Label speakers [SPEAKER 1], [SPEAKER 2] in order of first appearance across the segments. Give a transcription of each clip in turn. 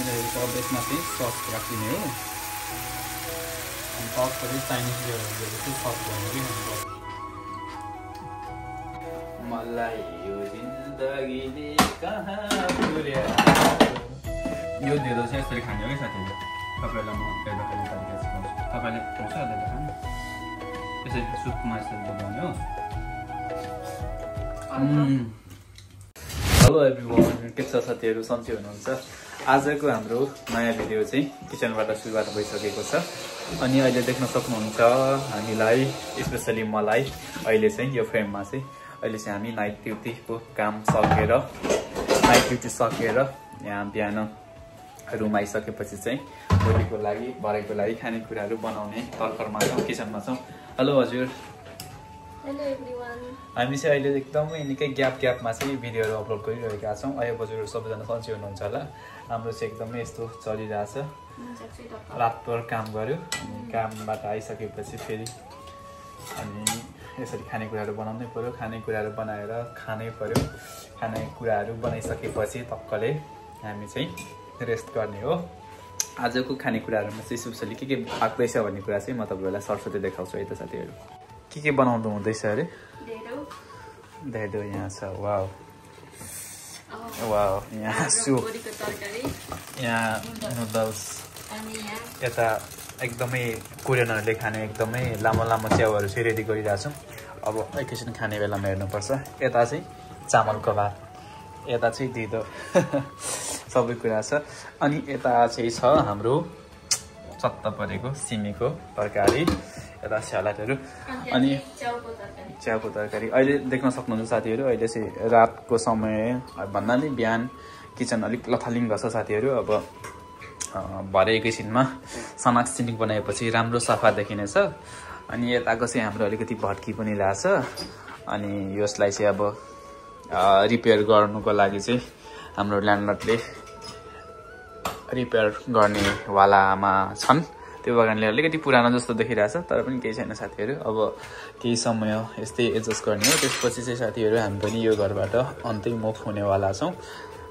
[SPEAKER 1] बनिरहेको छ। अब यसमा चाहिँ सस राखिने हो। अनि ससको चाहिँ चाइनिज फ्लेभरहरू चाहिँ सस गर्नु कि मलाई यो जिन्दगीले कहाँ पुर्यायो। यो ढेँडो चाहिँ यसरी खाने हो कि साथीहरू। तपाईँहरूलाई म ढेँडोको तरिका सिकाउँछु। तपाईँले पाउँछ ढेँडो खानु? यसरी सुपमा यसरी बनाउने हो। हेलो एभ्रिवान, के छ साथीहरू, सन्चै हुनुहुन्छ? आजको हाम्रो नयाँ भिडियो चाहिँ किचनबाट सुरुवात भइसकेको छ। अनि अहिले देख्न सक्नुहुन्छ हामीलाई, स्पेसली मलाई अहिले चाहिँ यो फ्रेममा चाहिँ अहिले चाहिँ हामी नाइट ड्युटीको काम सकेर यहाँ बिहान रुम आइसकेपछि चाहिँ भोलिको लागि भरेको लागि खानेकुराहरू बनाउने तर्खरमा छौँ, किचनमा छौँ। हेलो हजुर।
[SPEAKER 2] Hello everyone.
[SPEAKER 1] हामी चाहिँ अहिले एकदमै निकै ग्यापमा चाहिँ भिडियोहरू अपलोड गरिरहेका छौँ। अहिले हजुरहरू सबैजना सन्चै हुनुहुन्छ होला। हाम्रो चाहिँ एकदमै यस्तो चलिरहेछ। रातभर काम गऱ्यो, कामबाट आइसकेपछि फेरि अनि यसरी खानेकुराहरू बनाउनै पर्यो। खानेकुराहरू बनाएर खानै पर्यो। खानेकुराहरू बनाइसकेपछि टक्कले हामी चाहिँ रेस्ट गर्ने हो। आजको खानेकुराहरूमा चाहिँ स्पेसली के पाक्दैछ भन्ने कुरा चाहिँ म तपाईँहरूलाई सरस्वती देखाउँछु है त साथीहरू। के बनाउनु हुँदैछ अरे? ढेँडो यहाँ छ। वाउ वाउ, यहाँ सुप, यहाँ नुडल्स, यता एकदमै कोरियनहरूले खाने एकदमै लामो लामो च्याउहरू चाहिँ रेडी गरिरहेछौँ। अब एकैछिन खाने बेलामा हेर्नुपर्छ। यता चाहिँ चामलको भात, यता चाहिँ ढिँडो सबै कुरा छ। अनि यता चाहिँ छ हाम्रो चत्त परेको सिमीको तरकारी, यता सलादहरू अनि च्याउको तरकारी। अहिले देख्न सक्नुहुन्छ साथीहरू, अहिले चाहिँ रातको समय भन्दा नि बिहान किचन अलिक लथालिङ्ग छ साथीहरू। अब भरे एकैछिनमा सनाक सिनिक बनाएपछि राम्रो सफा देखिनेछ। अनि यताको चाहिँ हाम्रो अलिकति भट्की पनि रहेछ। अनि यसलाई चाहिँ अब रिपेयर गर्नुको लागि चाहिँ हाम्रो ल्यान्डलर्डले रिपेयर गर्नेवालामा छन्। त्यो कारणले अलिकति पुरानो जस्तो देखिरहेछ, तर पनि केही छैन साथीहरू। अब केही समय यस्तै एडजस्ट गर्ने हो। त्यसपछि चाहिँ साथीहरू हामी पनि यो घरबाट अन्तै मुभ हुनेवाला छौँ।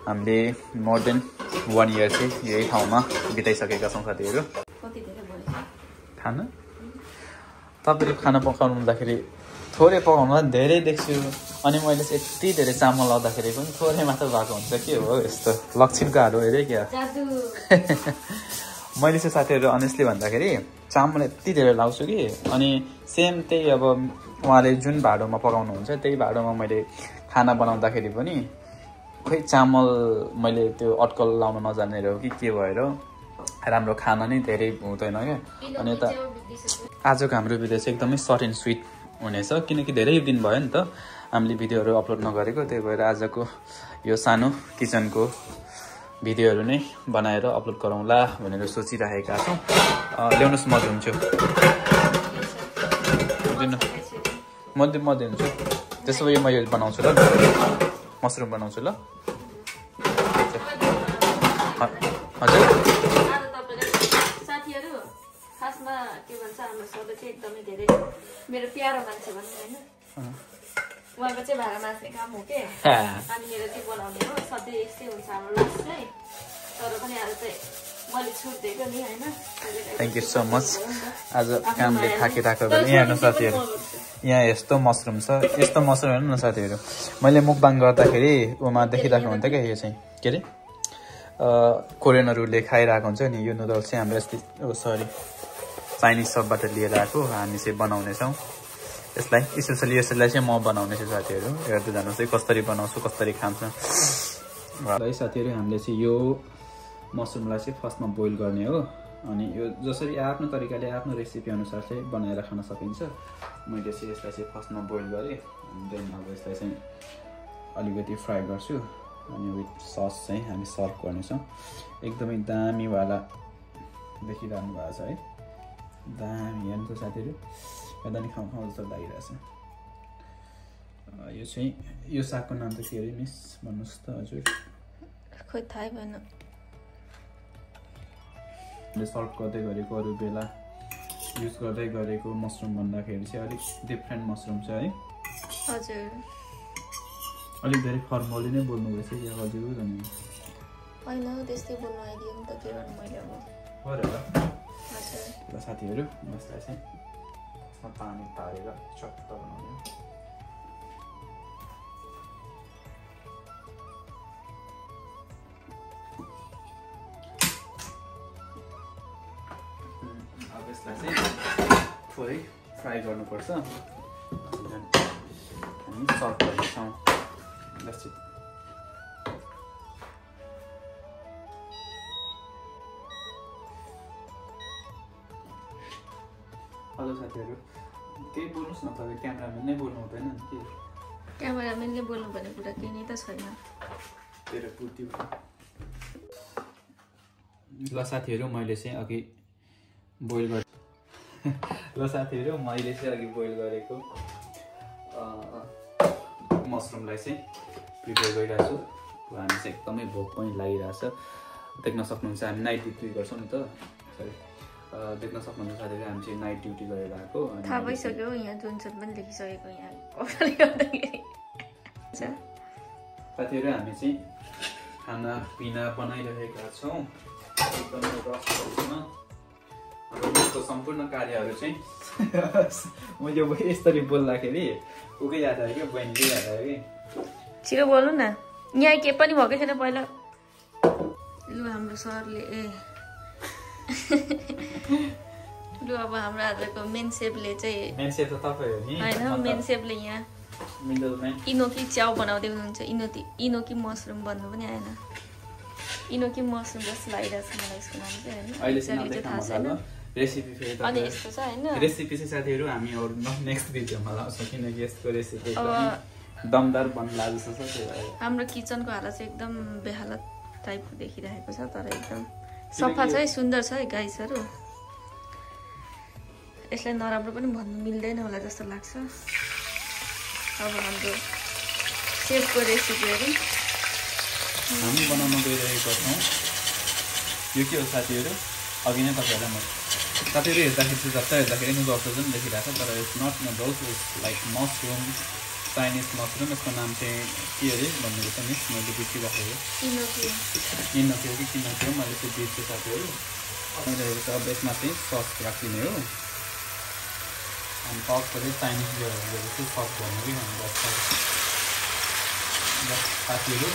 [SPEAKER 1] हामीले मोर देन 1 इयर चाहिँ यही ठाउँमा बिताइसकेका छौँ साथीहरू। खाना तपाईँले खाना पकाउनु हुँदाखेरि थोरै पकाउनु धेरै देख्छु। अनि मैले चाहिँ यति धेरै चामल लाउँदाखेरि पनि थोरै मात्र भएको हुन्छ। के हो यस्तो लक्षणको हालो हेरेँ क्या? मैले चाहिँ साथीहरू अनेस्टली भन्दाखेरि चामल यति धेरै लाउँछु कि, अनि सेम त्यही अब उहाँले जुन भाँडोमा पकाउनुहुन्छ त्यही भाँडोमा मैले खाना बनाउँदाखेरि पनि खोइ चामल मैले त्यो अड्कल लाउन नजानेर हो कि के भएर राम्रो खाना नै धेरै हुँदैन क्या। अनि यता आजको हाम्रो भिडियो चाहिँ एकदमै सर्ट एन्ड स्विट हुनेछ, किनकि धेरै दिन भयो नि त हामीले भिडियोहरू अपलोड नगरेको। त्यही भएर आजको यो सानो किचनको भिडियोहरू नै बनाएर अपलोड गरौँला भनेर सोचिरहेका छौँ। ल्याउनुहोस् म दिन्छु, म दिन्छु। त्यसो भए म यो बनाउँछु ल, मसरुम बनाउँछु ल। हजुर
[SPEAKER 2] साथीहरू, खासमा के भन्छ हाम्रो सबै चाहिँ एकदमै धेरै मेरो प्यारो मान्छे भन्नु होइन, उहाँको चाहिँ भाडा मास्ने काम हो के। अनि मेरो चाहिँ बनाउने हो। सधैँ यस्तै हुन्छ हाम्रो लस चाहिँ, तर पनि आज चाहिँ मैले छुट दिएको नि होइन।
[SPEAKER 1] Thank you so much. आज कामले थाकिरहेको बेला यहाँ हेर्नु साथीहरू, यहाँ यस्तो मसरुम छ। यस्तो मसरुम हेर्नु न साथीहरू, मैले मुकबाङ गर्दाखेरि उमा देखिरहेको हुन्छ क्या। यो चाहिँ के अरे कोरियनहरूले खाइरहेको हुन्छ नि। यो नुडल्स चाहिँ हाम्रो यस्तै चाइनिज सबबाट लिएर आएको हामी चाहिँ बनाउनेछौँ यसलाई। स्पेसली यसलाई चाहिँ म बनाउनेछु साथीहरू। हेर्दै जानुहोस् है कसरी बनाउँछु, कसरी खान्छु है साथीहरू। हामीले चाहिँ यो मसरुमलाई चाहिँ फर्स्टमा बोइल गर्ने हो। अनि यो जसरी आफ्नो तरिकाले आफ्नो रेसिपी अनुसार चाहिँ बनाएर खान सकिन्छ। मैले चाहिँ यसलाई चाहिँ फर्स्टमा बोइल गरेँ, देन अब यसलाई चाहिँ अलिकति फ्राई गर्छु। अनि विथ सस चाहिँ हामी सर्भ गर्नेछौँ। एकदमै दामीवाला देखिरहनु भएको छ है, दामी हेर्नु त साथीहरू। हेर्दा नि खाउँ जस्तो लागिरहेछ। यो चाहिँ यो सागको नाम त के अरे मिस भन्नुहोस् त हजुर?
[SPEAKER 2] खोइ थाहै भएन।
[SPEAKER 1] सर्भ गर्दै गरेको अरू बेला युज गर्दै गरेको मसरुम भन्दाखेरि चाहिँ अलिक डिफ्रेन्ट मसरुम छ है।
[SPEAKER 2] हजुर
[SPEAKER 1] अलिक धेरै फर्मली नै बोल्नु भएछ कि हजुर भने
[SPEAKER 2] होइन त्यस्तै बोल्नु आइदियो नि त के गर्नु मैले अब
[SPEAKER 1] हो र
[SPEAKER 2] हजुर
[SPEAKER 1] ल साथीहरू यसलाई चाहिँ पानी तारेर चट्ट बनाउने अब यसलाई चाहिँ थोरै फ्राई गर्नुपर्छ हामी सर्भ गर्नेछौँ हेलो साथीहरू केही बोल्नुहोस् न तपाईँ क्यामेराम्यान नै बोल्नु हुँदैन नि के
[SPEAKER 2] क्यामेराम्यानले बोल्नु भन्ने कुरा केही नै त छैन
[SPEAKER 1] तेरो पूर्ति ल साथीहरू मैले चाहिँ अघि बोइल गरेँ ल साथीहरू मैले चाहिँ अघि बोइल गरेको मसरुमलाई चाहिँ प्रिपेयर गरिरहेको छु हामी चाहिँ एकदमै भोक पनि लागिरहेछ देख्न सक्नुहुन्छ हामी नाइट ड्युटी गर्छौँ नि त सरी देख्न सक्नुहुन्छ साथीहरू हामी चाहिँ नाइट ड्युटी गरेर आएको
[SPEAKER 2] थाहा भइसक्यो यहाँ जुनसुन पनि देखिसकेको यहाँ कपडाले गर्दाखेरि
[SPEAKER 1] साथीहरू हामी चाहिँ खानापिना बनाइरहेका छौँ एकदमै रसमा यसको सम्पूर्ण कार्यहरू चाहिँ मैले यसरी बोल्दाखेरि उकै याद आयो क्या बहिनीले याद आयो कि
[SPEAKER 2] छिटो बोल्नु न यहाँ के पनि भएकै छैन पहिला लु हाम्रो सरले लु अब हाम्रो आजको मेन सेफले चाहिँ
[SPEAKER 1] मेन सेफ त तपाईँ हो नि
[SPEAKER 2] होइन मेन सेफले यहाँ इनोकी च्याउ बनाउँदै हुनुहुन्छ इनोकी मसरुम भन्नु पनि आएन इनोकी मसरुम जस्तो लागिरहेको छ मलाई यसको नाम चाहिँ होइन थाहा छैन
[SPEAKER 1] रेसिपी फेरि
[SPEAKER 2] अनि यस्तो छ होइन
[SPEAKER 1] रेसिपी चाहिँ साथीहरू हामी अरू नेक्स्ट भिडियोमा लाउँछौँ किनकि यसको रेसिपी दमदार बन्न लाग्छ
[SPEAKER 2] हाम्रो किचनको हालत चाहिँ एकदम बेहालत टाइपको देखिरहेको छ तर एकदम सफा छ है सुन्दर छ है गाइसहरू यसलाई नराम्रो पनि भन्नु मिल्दैन होला जस्तो लाग्छ अब हाम्रो सेफको रेसिपीहरू
[SPEAKER 1] हामी बनाउन गइरहेका छौँ यो के हो साथीहरू अघि नै तपाईँहरूलाई म साथीहरू हेर्दाखेरि चाहिँ जता हेर्दाखेरि नुडल्स पनि देखिरहेको छ तर it's not noodles it's like mushroom Chinese mushroom यसको नाम चाहिँ के अरे भन्ने रहेछ मिस मैले बिर्सिराखेको इनोकी हो कि किनोकी हो मैले चाहिँ बिर्सेँ साथीहरू आइरहेको छ अब यसमा चाहिँ सस राखिदिने हो अनि टपको चाहिँ चाइनिज चाहिँ सस भन्नु कि हामी साथीहरू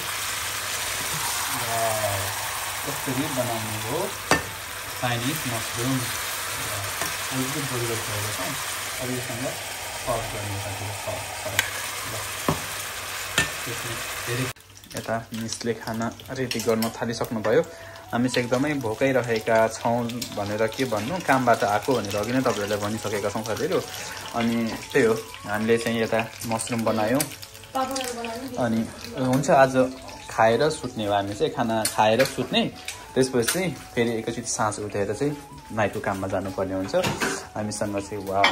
[SPEAKER 1] कसरी बनाउने हो चाइनिज मसरुम अलिकति बोइल गरिसकेको छ अब योसँग सर्भ गर्ने साथीहरू यता मिसले खाना रेडी गर्न थालिसक्नुभयो हामी चाहिँ एकदमै भोकाइरहेका छौँ भनेर के भन्नु कामबाट आएको भनेर अघि नै तपाईँहरूलाई भनिसकेका छौँ साथीहरू अनि त्यही हो हामीले चाहिँ यता मसरुम बनायौँ अनि हुन्छ आज खाएर सुत्ने हो हामी चाहिँ खाना खाएर सुत्ने त्यसपछि चाहिँ फेरि एकैचोटि साँझ उठेर चाहिँ नाइटको काममा जानुपर्ने हुन्छ हामीसँग चाहिँ वा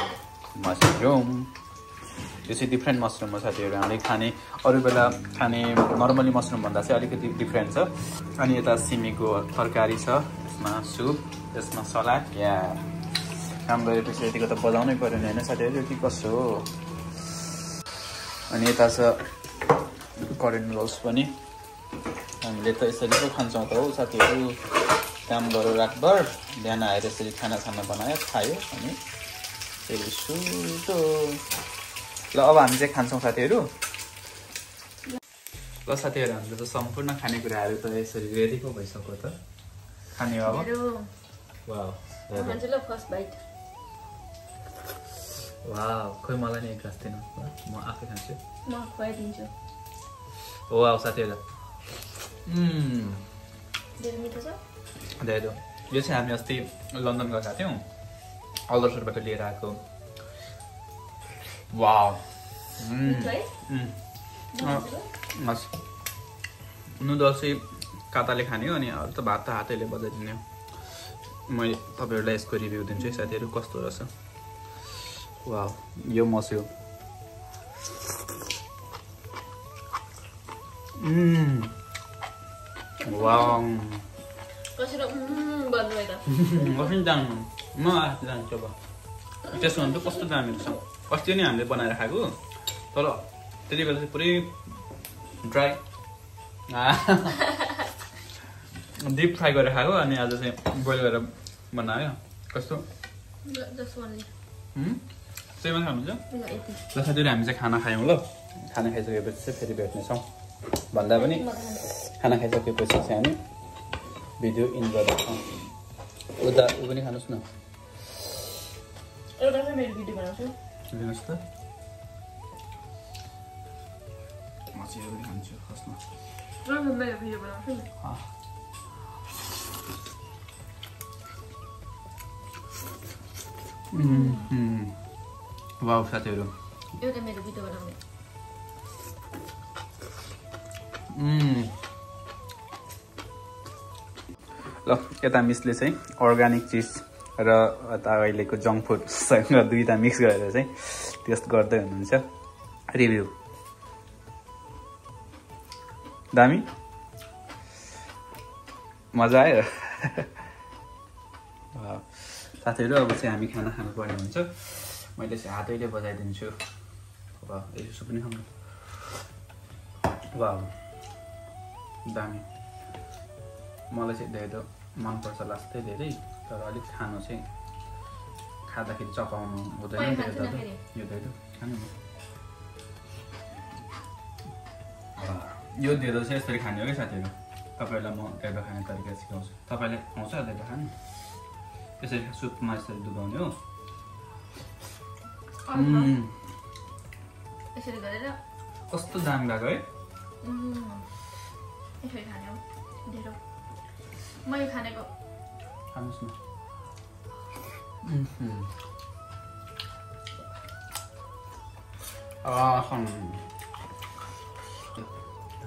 [SPEAKER 1] मसरुम यो चाहिँ डिफ्रेन्ट मसरुम हो साथीहरू हामीले खाने अरू बेला खाने नर्मली मसरुम भन्दा चाहिँ अलिकति डिफ्रेन्ट छ अनि यता सिमीको तरकारी छ यसमा सुप यसमा सलाद या काम गरेपछि यतिको त बजाउनै पऱ्यो नि होइन साथीहरू के कसो हो अनि यता छ करेन्ट रोल्स पनि हामीले त यसरी पो खान्छौँ त हो साथीहरू काम गरेर रातभर बिहान आएर यसरी खाना बनायो खायो अनि फेरि सुतो ल अब हामी चाहिँ खान्छौँ साथीहरू ल साथीहरू हाम्रो त सम्पूर्ण खानेकुराहरू त यसरी रेडी पो भइसक्यो त खाने अब वाउ वाउ खोइ मलाई नि एक ग्लास दिनु म आफै खान्छु
[SPEAKER 2] म खुवाइदिन्छु
[SPEAKER 1] वाउ साथीहरू धेरै यो चाहिँ हामी अस्ति लन्डन गएका थियौँ अल्दरसरबाट लिएर आएको वाउ नुडल्स चाहिँ काताले खाने हो अनि अरू त भात त हातैले बजाइदिने हो मैले तपाईँहरूलाई यसको रिभ्यू दिन्छु है साथीहरू कस्तो रहेछ वाउ यो मस्यो वाउ
[SPEAKER 2] कसरी भन्नु है त
[SPEAKER 1] कसरी जान्नु म आफै जान्छु अब त्यसो भने त कस्तो दामी रहेछ अस्ति नै हामीले बनाएर खाएको तर त्यति बेला चाहिँ पुरै ड्राई डिप फ्राई गरेर खाएको अनि आज चाहिँ बोइल गरेर बनायो कस्तो सेभेन खानुहुन्छ ल साथीहरू हामी चाहिँ खाना खायौँ ल खाना खाइसकेपछि चाहिँ फेरि भेट्नेछौँ भन्दा पनि खाना खाइसकेपछि चाहिँ हामी भिडियो इन गर्छौँ उता ऊ पनि खानुहोस् न
[SPEAKER 2] एउटा चाहिँ मेरो भिडियो बनाउँछु
[SPEAKER 1] लिनुहोस् त म चाहिँ यो पनि खान्छु खस्नु
[SPEAKER 2] मेरो भिडियो बनाउँछु नि
[SPEAKER 1] वाउ साथीहरू
[SPEAKER 2] एउटा मेरो भिडियो बनाउने
[SPEAKER 1] ल यता मिसले चाहिँ अर्ग्यानिक चिज र यता अहिलेको जङ्क फुडसँग दुईटा मिक्स गरेर चाहिँ टेस्ट गर्दै हुनुहुन्छ रिभ्यू दामी मजा आयो साथीहरू अब चाहिँ हामी खाना खानुपर्ने हुन्छ मैले चाहिँ हातैले बजाइदिन्छु अब यसो पनि खानु वाउ दामी मलाई चाहिँ धेरै मनपर्छ लास्टै धेरै तर अलिक खानु चाहिँ खाँदाखेरि चपाउनु हुँदैन यो धेरै खानु यो धेरै चाहिँ यसरी खाने हो कि साथीहरू तपाईँहरूलाई म धेरै खाने तरिका सिकाउँछु तपाईँले आउँछ धेरै खानु यसरी सुपमा यसरी डुबाउने हो
[SPEAKER 2] यसरी गरेर
[SPEAKER 1] कस्तो दामी भएको है
[SPEAKER 2] यसरी खाने हो ढेरो मैले खानेको
[SPEAKER 1] खानुहोस् न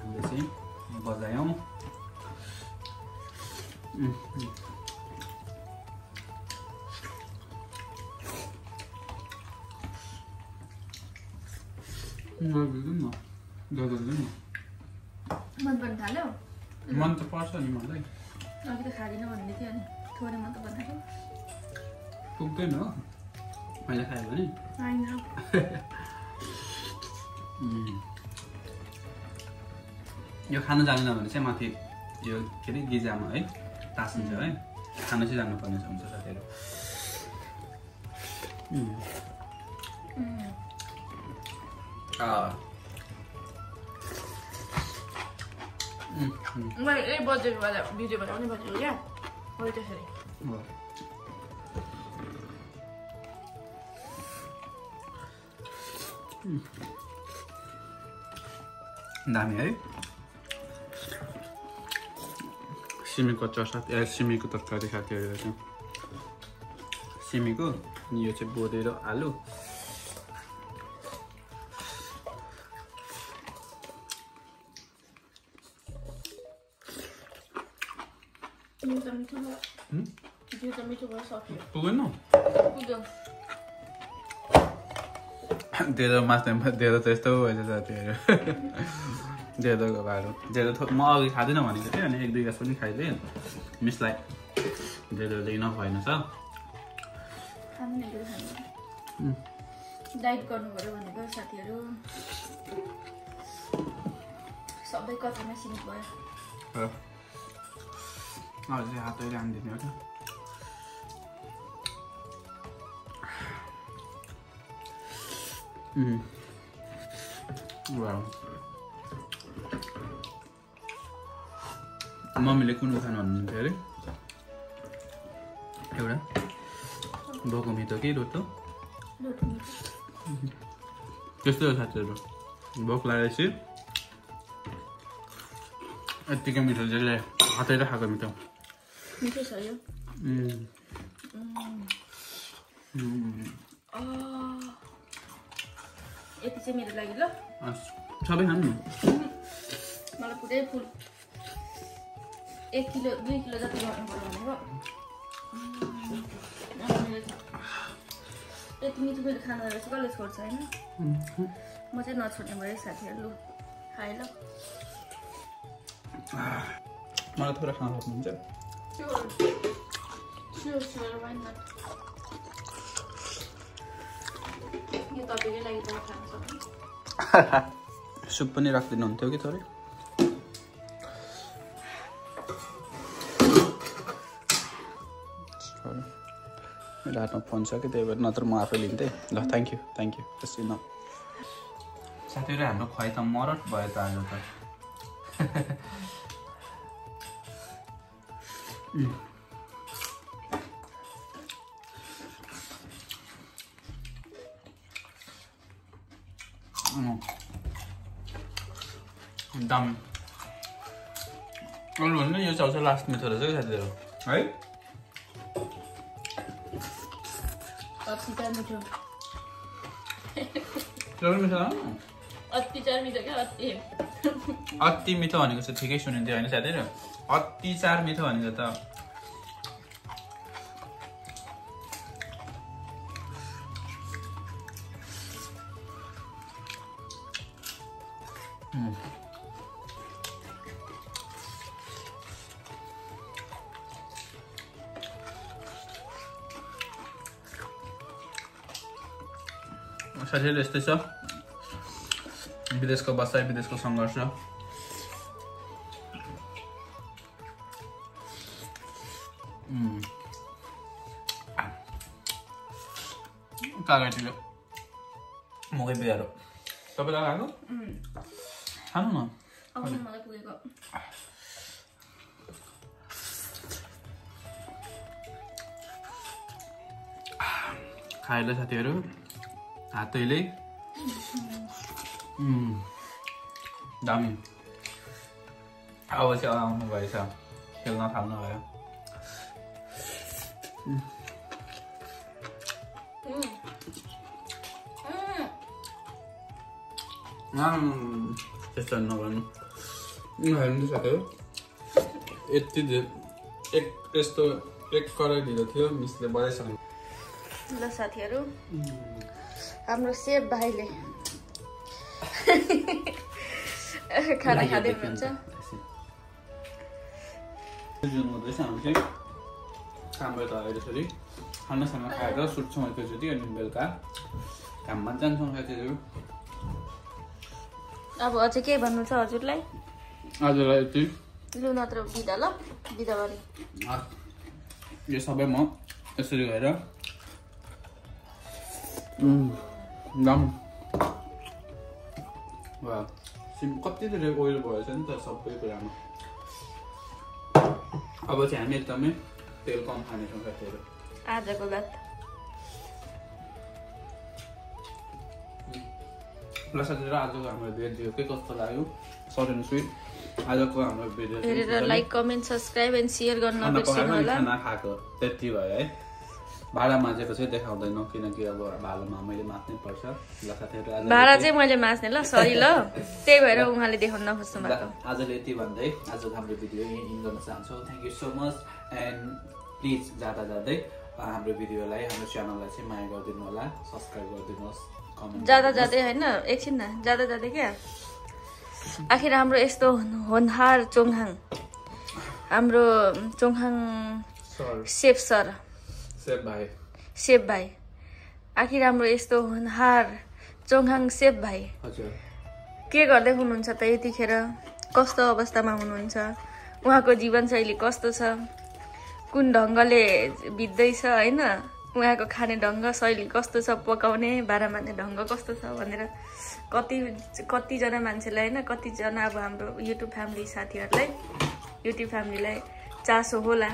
[SPEAKER 1] हामीले चाहिँ बजायौँ
[SPEAKER 2] मन पर्न थाल्यो
[SPEAKER 1] मन त पर्छ नि मलाई
[SPEAKER 2] अघि त खाँदिनँ भन्दै थियो अनि थोरै मात्र बनाएको
[SPEAKER 1] पुग्दैन हो मैले खायो भने
[SPEAKER 2] होइन
[SPEAKER 1] यो खानु जानेन भने चाहिँ माथि यो के अरे गिजामा है तासिन्छ है खानु चाहिँ जानुपर्ने हुन्छ साथीहरू
[SPEAKER 2] मैले यही बजेको बेला भिडियो बनाउने बजेको क्या हो त्यसरी
[SPEAKER 1] दामी है सिमीको चर्सा सिमीको तरकारी साथीहरू चाहिँ सिमीको यो चाहिँ बोधेर आलु पुगेन धेरै मास्टरमा धेरै त यस्तो भएछ साथीहरू धेरैको भाडो धेरै म अघि खाँदिनँ भनेको थिएँ अनि एक दुई गाँस पनि खाइदिएँ मिसलाई धेरै इनफ भएन छ
[SPEAKER 2] डाइट गर्नु पर्यो भनेको साथीहरू सबै कथामा सिमित भयो
[SPEAKER 1] अझै हातैले हानिदिने हो क्या मम्मीले कुन खानु भन्नुहुन्थ्यो अरे एउटा भोको मिठो कि रोटो त्यस्तै हो साथीहरू भोक लागेपछि यत्तिकै मिठो जसले हातैले खाएको मिठो
[SPEAKER 2] मिठो छ यो यति चाहिँ मेरो लागि ल
[SPEAKER 1] सबै खानु नि
[SPEAKER 2] मलाई पुरै फुल 1 किलो 2 किलो जति गर्नु पर्यो भनेको यति मिठो मैले खाना रहेछ कसले छोड्छ होइन म चाहिँ नछोड्ने भयो साथीहरू लु खाएँ ल
[SPEAKER 1] मलाई थोरै खाना सक्नुहुन्छ
[SPEAKER 2] यो तपाईँकै लागि त खान सक्नु
[SPEAKER 1] सुप पनि राखिदिनु हुन्थ्यो कि थोरै मेरो हातमा फोन छ कि त्यही भएर नत्र म आफै लिन्थेँ ल थ्याङ्क यू त्यसै न साथीहरू हाम्रो खुवाइ त मरट भयो त आज त दामी अरू भन्नु यो चाउचाउ लास्ट मिठो रहेछ क्या साथीहरू है अति मिठो भनेको चाहिँ ठिकै सुनिन्थ्यो होइन साथीहरू अति चार मिठो भनेको त साथीहरू यस्तै छ विदेशको बसाइ विदेशको सङ्घर्ष कागज मकै बिहार तपाईँलाई आएको खानु न खाएला साथीहरू हातैले दामी अब चाहिँ आउनु भएछ खेल्न थाल्नु भयो त्यस्तो नगर्नु हेर्नु साथीहरू यति यस्तो एक कराई ढिलो थियो मिसले बजाइसक्नु
[SPEAKER 2] ल साथीहरू हाम्रो सेफ भाइले खाना खाँदै हुनुहुन्छ
[SPEAKER 1] जुन हुँदैछ हामी चाहिँ कामबाट आएर यसरी खानासाना खाएर सुत्छौँ एकैचोटि अनि बेलुका काममा जान्छौँ साथीहरू
[SPEAKER 2] अब अझै के भन्नु छ हजुरलाई
[SPEAKER 1] आजलाई यति
[SPEAKER 2] लु नत्र बिदा ल बिदा गरे
[SPEAKER 1] यो सबै म यसरी गएर दाम वा कति धेरै ओइल भएछ नि त सबै कुरामा अब चाहिँ हामी एकदमै तेल कम खानेछौँ साथीहरू
[SPEAKER 2] आजको बात
[SPEAKER 1] ल साथीहरू आजको हाम्रो भिडियो के कस्तो लाग्यो सर्ट एन्ड स्विट आजको हाम्रो भिडियो
[SPEAKER 2] हेरेर like comment subscribe and share गर्न नबिर्सिनु होला
[SPEAKER 1] खाना खाएको त्यति भयो है भाडा माझेको चाहिँ देखाउँदैनौँ किनकि अब भालोमा मैले मात्नै पर्छ ल साथीहरू
[SPEAKER 2] भाडा चाहिँ मैले माझ्ने ल सरी ल त्यही भएर उहाँले देखाउन नखोज्नु भएको
[SPEAKER 1] आजले यति भन्दै आजको हाम्रो भिडियो यहीँ इन गर्न चाहन्छौँ thank you so much and please जाँदा जाँदै हाम्रो भिडियोलाई हाम्रो च्यानललाई चाहिँ माया गरिदिनु होला सब्सक्राइब गरिदिनुहोस् कमेन्ट
[SPEAKER 2] जाँदा जाँदै होइन एकछिन न जाँदा जाँदै क्या आखिर हाम्रो यस्तो होनहार चोङहाङ हाम्रो चोङहाङ सेफ सर सेफ भाइ आखिर हाम्रो यस्तो होनहार चोङहाङ सेफ भाइ के गर्दै हुनुहुन्छ त यतिखेर कस्तो अवस्थामा हुनुहुन्छ उहाँको जीवनशैली कस्तो छ कुन ढङ्गले बित्दैछ होइन उहाँको खाने ढङ्ग शैली कस्तो छ पकाउने भाँडा मान्ने ढङ्ग कस्तो छ भनेर कतिजना मान्छेलाई होइन कतिजना अब हाम्रो युट्युब फ्यामिली साथीहरूलाई युट्युब फ्यामिलीलाई चासो होला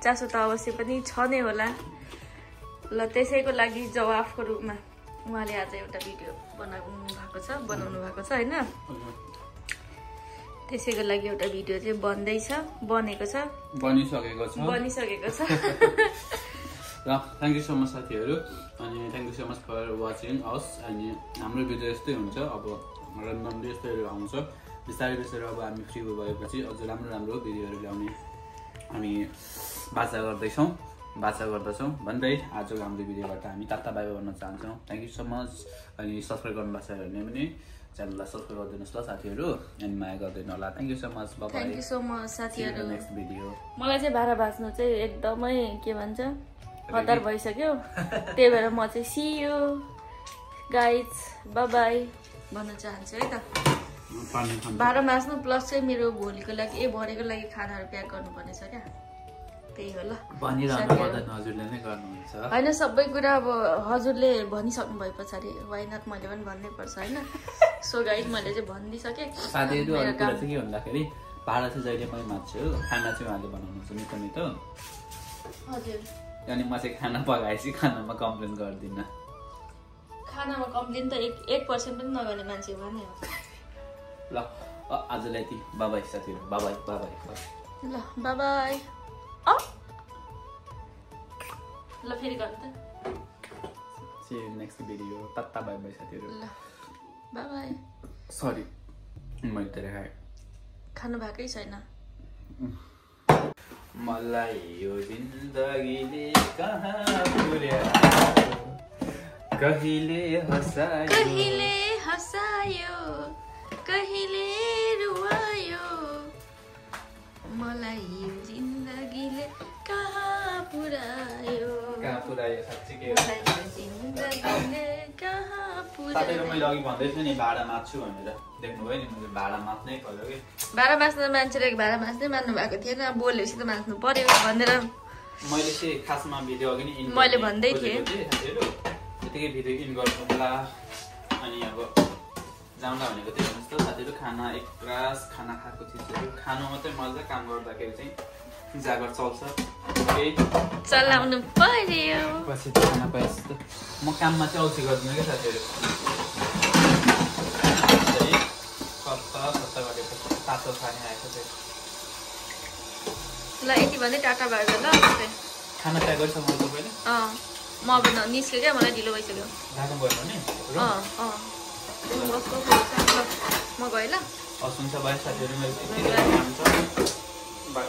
[SPEAKER 2] चासो त अवश्य पनि छ नै होला ल त्यसैको लागि जवाफको रूपमा उहाँले आज एउटा भिडियो बनाउनु भएको छ होइन त्यसैको लागि एउटा भिडियो चाहिँ बनिसकेको छ
[SPEAKER 1] ल थ्याङ्क यू सो मच साथीहरू अनि thank you so much for watching us अनि हाम्रो भिडियो यस्तै हुन्छ अब रन्डमली यस्तैहरू आउँछ बिस्तारै बिस्तारै अब हामी फ्री भएपछि अझ राम्रो भिडियोहरू ल्याउने हामी बाचा गर्दछौँ भन्दै आजको हाम्रो भिडियोबाट हामी टाटा बाई भन्न चाहन्छौँ थ्याङ्क यू सो मच अनि सब्सक्राइब गर्नु भएको छ भने पनि च्यानललाई सब्सक्राइब गरिदिनुहोस् ल साथीहरू अनि माया गरिदिनु होला thank you so much
[SPEAKER 2] thank you so much साथीहरू
[SPEAKER 1] नेक्स्ट भिडियो
[SPEAKER 2] मलाई चाहिँ भाडा भाँच्नु चाहिँ एकदमै के भन्छ हतार भइसक्यो त्यही भएर म चाहिँ see you guys bye bye भन्न चाहन्छु है त भाडा माझ्नु प्लस चाहिँ मेरो भोलिको लागि भरेको लागि खानाहरू प्याक गर्नुपर्ने छ क्या त्यही हो ल
[SPEAKER 1] भनिरहनु पर्दैन हजुरले नै गर्नुहुन्छ
[SPEAKER 2] होइन सबै कुरा अब हजुरले भनिसक्नु भए पछाडि वाइ नट मैले पनि भन्नै पर्छ होइन सो गाइस मैले चाहिँ भनिदिइसकेँ
[SPEAKER 1] साथीहरू अरू कुरा चाहिँ के भन्दाखेरि भाडा चाहिँ जहिले मै माग्छु खाना चाहिँ उहाँले बनाउनुहुन्छ मिठो मिठो
[SPEAKER 2] हजुर
[SPEAKER 1] अनि म चाहिँ खाना पकाएपछि खानामा कम्प्लेन गर्दिनँ
[SPEAKER 2] खानामा कम्प्लेन त 1% पनि नगर्ने मान्छे हो नि
[SPEAKER 1] ल आजलाई यति बाबाई साथीहरू बाबाई बाबाई
[SPEAKER 2] ल बाबाई ल फेरि गर्नु त
[SPEAKER 1] see you next video tata bye bye साथीहरू
[SPEAKER 2] ल बाबाई
[SPEAKER 1] सरी मैले तेरे खाए
[SPEAKER 2] खानु भएकै छैन
[SPEAKER 1] मलाई यो जिन्दगीले कहाँ पुर्यायो कहिले हसायो कहिले रुवायो मलाई यो जिन्दगीले कहाँ पुर्यायो साँच्चै के हो साथीहरू मैले अघि भन्दै थिएँ नि भाडा माग्छु भनेर देख्नुभयो नि मैले भाडा माग्नै पर्यो कि
[SPEAKER 2] भाडा माग्न मान्छेले भाडा माग्दै मान्नु भएको थिएन बोलेपछि त माग्नु पर्यो भनेर
[SPEAKER 1] मैले चाहिँ खासमा भिडियो अघि नै
[SPEAKER 2] मैले भन्दै थिएँ
[SPEAKER 1] साथीहरू त्यतिकै भिडियो इन गर्नु होला अनि अब जाउँला भनेको त्यही भन्नुहोस् त साथीहरू खाना एक ग्लास खाना खाएको चिजहरू खानु मात्रै मजा काम गर्दाखेरि चाहिँ जागर चल्छ
[SPEAKER 2] चलाउनु पर्यो
[SPEAKER 1] पछि खाना पाएपछि त म काममा चाहिँ औसी गर्दिनँ क्या साथीहरू सत्ता गरेपछि तातो खाने आएको थियो
[SPEAKER 2] ल यति भन्दै टाटा भयो ल
[SPEAKER 1] खाना प्याक गरिसक्नु तपाईँले
[SPEAKER 2] म अब निस्क्यो क्या मलाई ढिलो भइसक्यो
[SPEAKER 1] राख्नु पर्यो भने
[SPEAKER 2] म गएँ ल
[SPEAKER 1] हस् हुन्छ भयो साथीहरू मेरो बाई